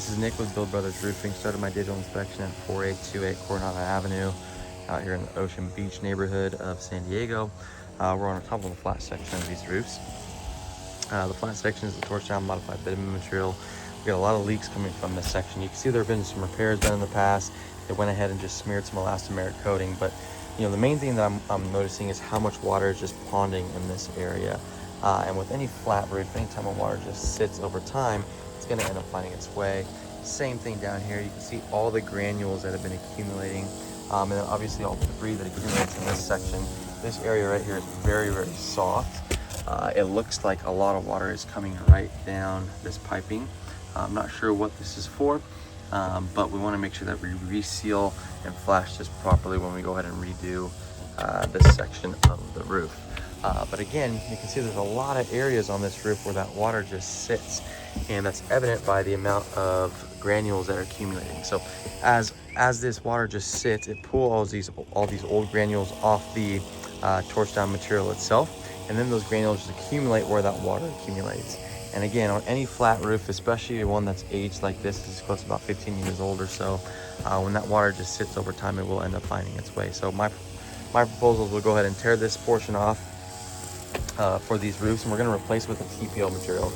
this is Nick with Bill Brothers Roofing. Started my digital inspection at 4828 Coronado Avenue out here in the Ocean Beach neighborhood of San Diego. We're on top of the flat section of these roofs. The flat section is the torch down modified bitumen material. We got a lot of leaks coming from this section. You can see there have been some repairs done in the past. They went ahead and just smeared some elastomeric coating, but the main thing that I'm noticing is how much water is just ponding in this area. And with any flat roof, anytime the water just sits over time, it's going to end up finding its way. Same thing down here. You can see all the granules that have been accumulating, and then obviously all the debris that accumulates in this section. This area right here is very, very soft. It looks like a lot of water is coming right down this piping. I'm not sure what this is for, but we want to make sure that we reseal and flash this properly when we go ahead and redo this section of the roof. But again, you can see there's a lot of areas on this roof where that water just sits, and that's evident by the amount of granules that are accumulating. So as this water just sits, it pulls all these old granules off the torch down material itself, and then those granules just accumulate where that water accumulates. And again, on any flat roof, especially one that's aged like this is close to about 15 years old or so, when that water just sits over time, it will end up finding its way. So my proposal is we'll go ahead and tear this portion off for these roofs, and we're going to replace it with a TPO material.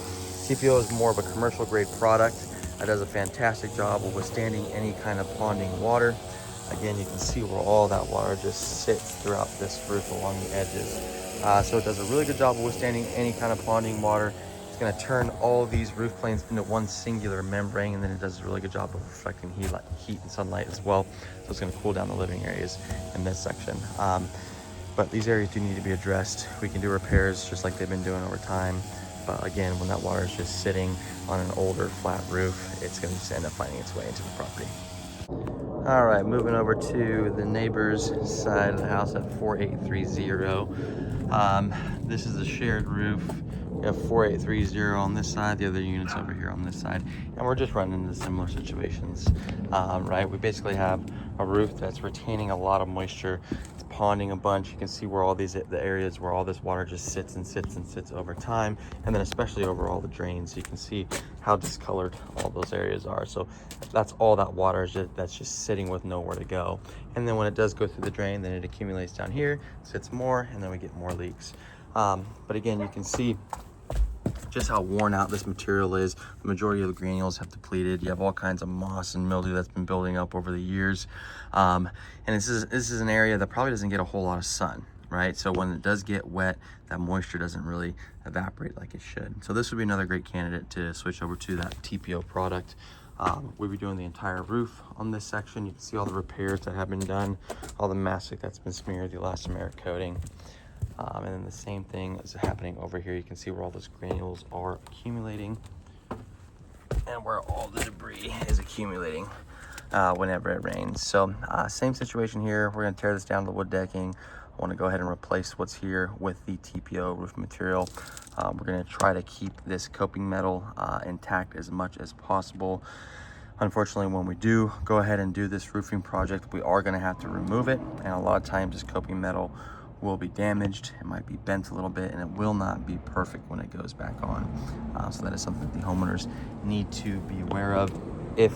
TPO is more of a commercial grade product that does a fantastic job of withstanding any kind of ponding water. Again, you can see where all that water just sits throughout this roof along the edges. So it does a really good job of withstanding any kind of ponding water. It's going to turn all these roof planes into one singular membrane, and then it does a really good job of reflecting heat and sunlight as well. So it's going to cool down the living areas in this section. But these areas do need to be addressed. We can do repairs just like they've been doing over time. But again, when that water is just sitting on an older flat roof, it's going to just end up finding its way into the property. All right, moving over to the neighbor's side of the house at 4830. This is a shared roof. We have 4830 on this side, the other units over here on this side, and we're just running into similar situations, right? We basically have a roof that's retaining a lot of moisture. It's ponding a bunch. You can see where all the areas where all this water just sits and sits and sits over time, and then especially over all the drains. You can see how discolored all those areas are. So that's all that water is that's just sitting with nowhere to go. And then when it does go through the drain, then it accumulates down here, sits more, and then we get more leaks. But again, you can see just how worn out this material is. The majority of the granules have depleted. You have all kinds of moss and mildew that's been building up over the years. And this is an area that probably doesn't get a whole lot of sun, right? So when it does get wet, that moisture doesn't really evaporate like it should. So this would be another great candidate to switch over to that TPO product. We'll be doing the entire roof on this section. You can see all the repairs that have been done, all the mastic that's been smeared, the elastomeric coating. And then the same thing is happening over here. You can see where all those granules are accumulating and where all the debris is accumulating whenever it rains. So same situation here. We're going to tear this down to wood decking. I want to go ahead and replace what's here with the TPO roof material. We're going to try to keep this coping metal intact as much as possible. Unfortunately, when we do go ahead and do this roofing project, we are going to have to remove it, and a lot of times this coping metal will be damaged. It might be bent a little bit, and it will not be perfect when it goes back on. So that is something that the homeowners need to be aware of. If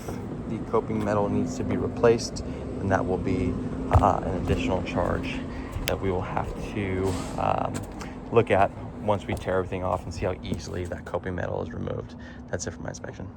the coping metal needs to be replaced, then that will be an additional charge that we will have to look at once we tear everything off and see how easily that coping metal is removed. That's it for my inspection.